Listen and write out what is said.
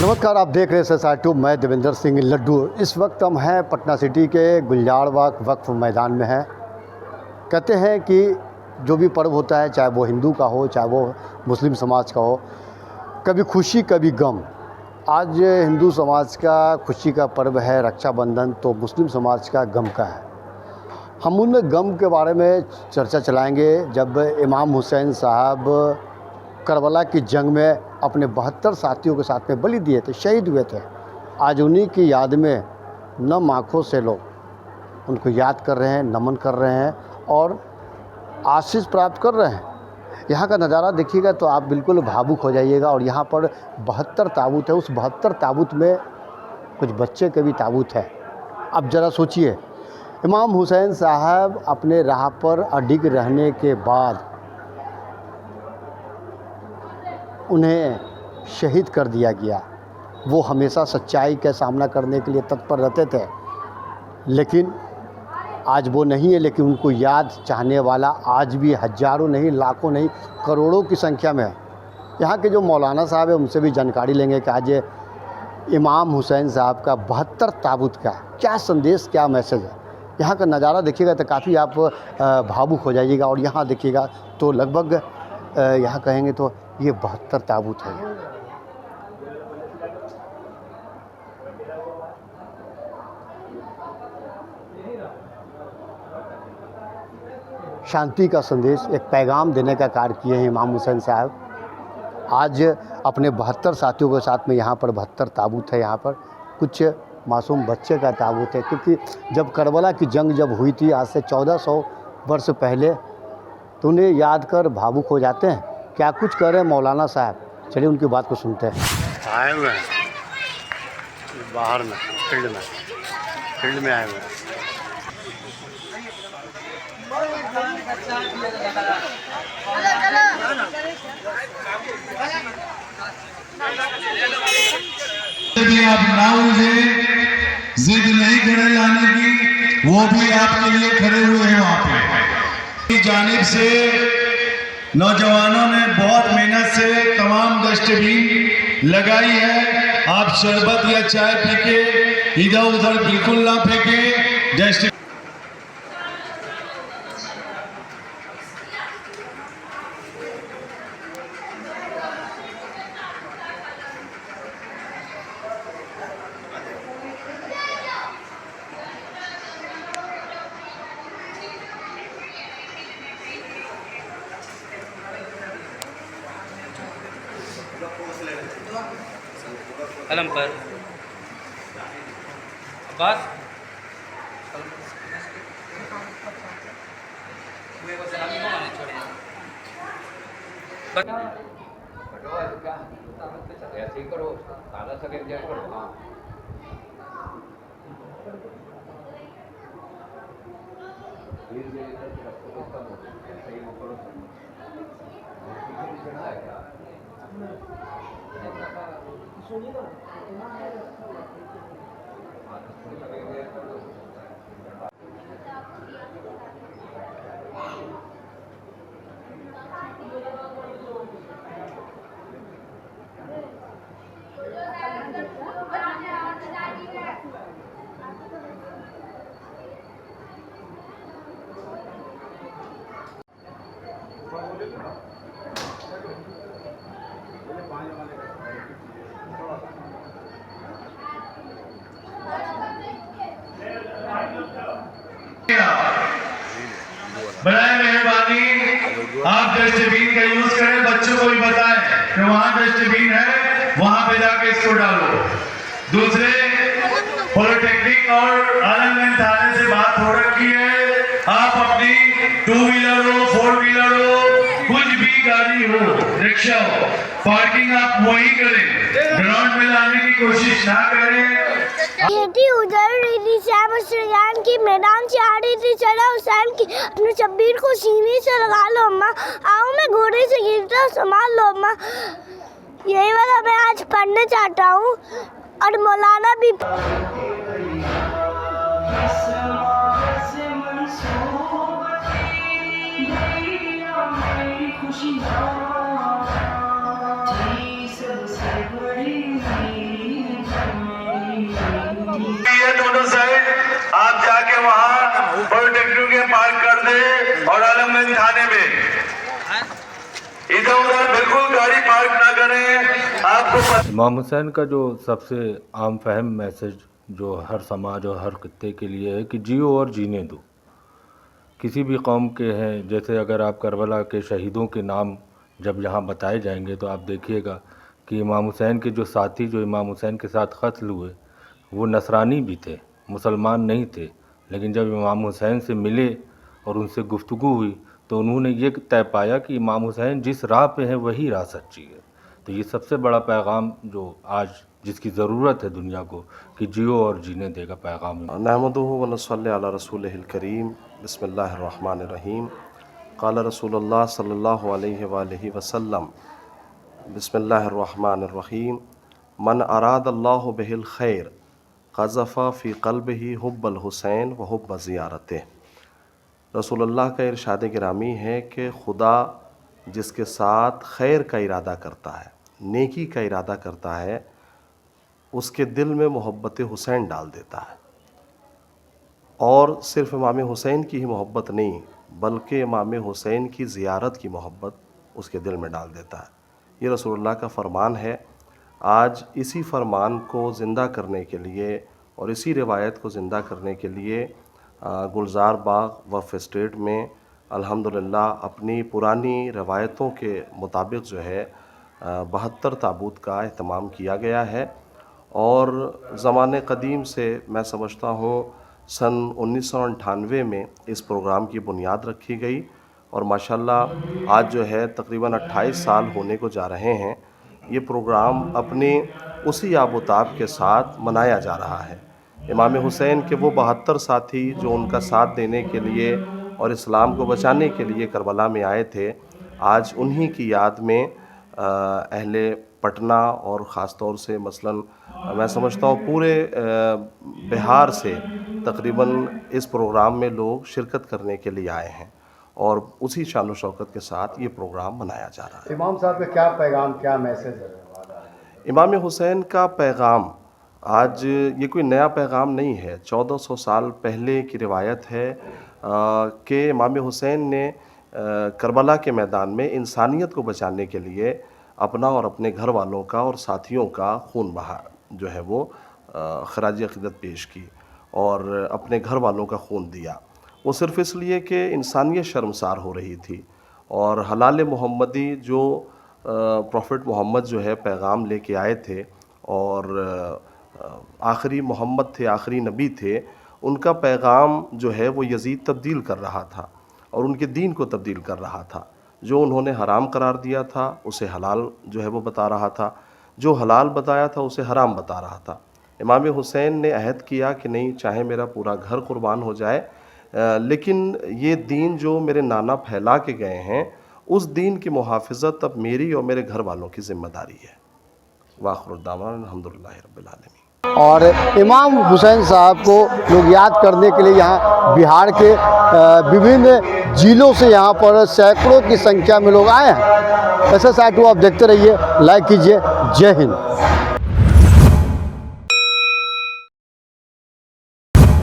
नमस्कार, आप देख रहे हैं SR2। मैं देवेंद्र सिंह लड्डू। इस वक्त हम हैं पटना सिटी के गुलजारबाग वक्फ मैदान में हैं। कहते हैं कि जो भी पर्व होता है, चाहे वो हिंदू का हो, चाहे वो मुस्लिम समाज का हो, कभी खुशी कभी गम। आज हिंदू समाज का खुशी का पर्व है रक्षाबंधन, तो मुस्लिम समाज का गम का है। हम उन गम के बारे में चर्चा चलाएंगे जब इमाम हुसैन साहब करबला की जंग में अपने 72 साथियों के साथ में बलि दिए थे, शहीद हुए थे। आज उन्हीं की याद में नम आँखों से लोग उनको याद कर रहे हैं, नमन कर रहे हैं और आशीष प्राप्त कर रहे हैं। यहाँ का नज़ारा देखिएगा तो आप बिल्कुल भावुक हो जाइएगा। और यहाँ पर 72 ताबूत है, उस 72 ताबूत में कुछ बच्चे के भी ताबूत है। अब ज़रा सोचिए, इमाम हुसैन साहब अपने राह पर अडिग रहने के बाद उन्हें शहीद कर दिया गया। वो हमेशा सच्चाई का सामना करने के लिए तत्पर रहते थे, लेकिन आज वो नहीं है। लेकिन उनको याद चाहने वाला आज भी हज़ारों नहीं, लाखों नहीं, करोड़ों की संख्या में है। यहाँ के जो मौलाना साहब है उनसे भी जानकारी लेंगे कि आज इमाम हुसैन साहब का 72 ताबूत का क्या संदेश, क्या मैसेज है। यहाँ का नज़ारा देखिएगा तो काफ़ी आप भावुक हो जाइएगा। और यहाँ देखिएगा तो लगभग यहाँ कहेंगे तो ये 72 ताबूत है। शांति का संदेश, एक पैगाम देने का कार्य किए हैं इमाम हुसैन साहब। आज अपने 72 साथियों के साथ में यहाँ पर 72 ताबूत है। यहाँ पर कुछ मासूम बच्चे का ताबूत है, क्योंकि जब करबला की जंग जब हुई थी आज से 1400 वर्ष पहले, तो उन्हें याद कर भावुक हो जाते हैं। क्या कुछ कह रहे हैं मौलाना साहब, चलिए उनकी बात को सुनते हैं। आए हुए हैं बाहर में, फील्ड में आए हुए हैं। आप ना उलझे, जिद नहीं करें लाने की, वो भी आपके लिए खड़े हुए हैं वहाँ पे। जानिब से नौजवानों ने बहुत मेहनत से तमाम डस्टबिन लगाई है। आप शरबत या चाय पी के इधर उधर बिल्कुल ना फेंके। डस्टबिन कलम पर बस ऐसे ही करो, काला सके करो। हाँ, बनाए मेहरबानी आप डस्टबिन का यूज करें। बच्चों को भी बताएं कि वहाँ डस्टबिन है, वहाँ पे जाके इसको डालो। दूसरे, पॉलिटेक्निक और आलमगंज थाने से बात हो रखी है, आप अपनी 2 व्हीलर हो, 4 व्हीलर हो, कुछ भी गाड़ी हो, रिक्शा हो, पार्किंग आप वही करें, ग्राउंड में लाने की कोशिश ना करें। उधर रही थी सैम हुसैन की मैदान से आ रही थी, सदा हुसैन की अपने शब्बीर को सीने से लगा लो अम्मा, आओ मैं घोड़े से गिरता संभाल लो अम्मा। यही वाला मैं आज पढ़ने चाहता हूँ। और मौलाना भी खुशी दोनों साइड आप जाके वहाँ पॉलिटेक्निक के पार्क कर दे और आलमगंज थाने में इधर उधर बिल्कुल गाड़ी पार्क ना करें। आपको इमाम हुसैन का जो सबसे आम फहम मैसेज जो हर समाज और हर खित्ते के लिए है कि जियो और जीने दो। किसी भी कौम के हैं, जैसे अगर आप करबला के शहीदों के नाम जब यहाँ बताए जाएंगे तो आप देखिएगा कि इमाम हुसैन के जो साथी जो इमाम हुसैन के साथ कत्ल हुए वो नसरानी भी थे, मुसलमान नहीं थे, लेकिन जब इमाम हुसैन से मिले और उनसे गुफ्तगू हुई तो उन्होंने ये तय पाया कि इमाम हुसैन जिस राह पे हैं वही राह सच्ची है। तो ये सबसे बड़ा पैगाम जो आज जिसकी ज़रूरत है दुनिया को कि जियो और जीने देगा पैगाम। नहमदुहु व नसल्ली अला रसूलिहिल करीम बिस्मिल्लाहिर्रहमानिर्रहीम। क़ाल रसूलुल्लाह सल्लल्लाहु अलैहि वालैहि वसल्लम बिस्मिल्लाहिर्रहमानिर्रहीम मन अरादल्लाहु बिहिल खैर क़ज़फ़ा फ़ी क़ल्बिही हुब्बल हुसैन व हुब्ब ज़ियारतिह। रसूलुल्लाह का इरशाद गिरामी है कि खुदा जिसके साथ खैर का इरादा करता है, नेकी का इरादा करता है, उसके दिल में मोहब्बत हुसैन डाल देता है। और सिर्फ इमाम हुसैन की ही मोहब्बत नहीं बल्कि इमाम हुसैन की ज़ियारत की मोहब्बत उसके दिल में डाल देता है। ये रसूलुल्लाह का फ़रमान है। आज इसी फ़रमान को ज़िंदा करने के लिए और इसी रिवायत को ज़िंदा करने के लिए गुलजार बाग वफ़ स्टेट में अल्हम्दुलिल्लाह अपनी पुरानी रवायतों के मुताबिक जो है 72 ताबूत का एहतमाम किया गया है। और ज़माने क़दीम से मैं समझता हूँ सन 1998 में इस प्रोग्राम की बुनियाद रखी गई और माशाल्लाह आज जो है तकरीबन 28 साल होने को जा रहे हैं। ये प्रोग्राम अपने उसी आबोताब के साथ मनाया जा रहा है। इमाम हुसैन के वो 72 साथी जो उनका साथ देने के लिए और इस्लाम को बचाने के लिए करबला में आए थे, आज उन्हीं की याद में अहले पटना और ख़ास तौर से मसलन मैं समझता हूँ पूरे बिहार से तकरीबन इस प्रोग्राम में लोग शिरकत करने के लिए आए हैं और उसी शान और शौकत के साथ ये प्रोग्राम मनाया जा रहा है। इमाम साहब का क्या पैगाम, क्या मैसेज है? इमाम हुसैन का पैगाम आज ये कोई नया पैगाम नहीं है। 1400 साल पहले की रिवायत है कि इमाम हुसैन ने करबला के मैदान में इंसानियत को बचाने के लिए अपना और अपने घर वालों का और साथियों का खून बहा जो है वो खराज अक़ीदत पेश की और अपने घर वालों का खून दिया। वो सिर्फ़ इसलिए कि इंसानियत शर्मसार हो रही थी और हलाल मोहम्मदी जो प्रॉफिट मोहम्मद जो है पैगाम लेके आए थे और आखिरी मोहम्मद थे, आखिरी नबी थे, उनका पैगाम जो है वो यजीद तब्दील कर रहा था और उनके दीन को तब्दील कर रहा था। जो उन्होंने हराम करार दिया था उसे हलाल जो है वो बता रहा था, जो हलाल बताया था उसे हराम बता रहा था। इमाम हुसैन ने अहद किया कि नहीं, चाहे मेरा पूरा घर कुर्बान हो जाए लेकिन ये दीन जो मेरे नाना फैला के गए हैं उस दीन की मुहाफ़िज़त अब मेरी और मेरे घर वालों की ज़िम्मेदारी है। वाखिर दावाना अल्हम्दुलिल्लाहि रब्बिल आलमीन। और इमाम हुसैन साहब को लोग याद करने के लिए यहाँ बिहार के विभिन्न ज़िलों से यहाँ पर सैकड़ों की संख्या में लोग आए हैं। ऐसा साइट आप देखते रहिए, लाइक कीजिए। जय हिंद।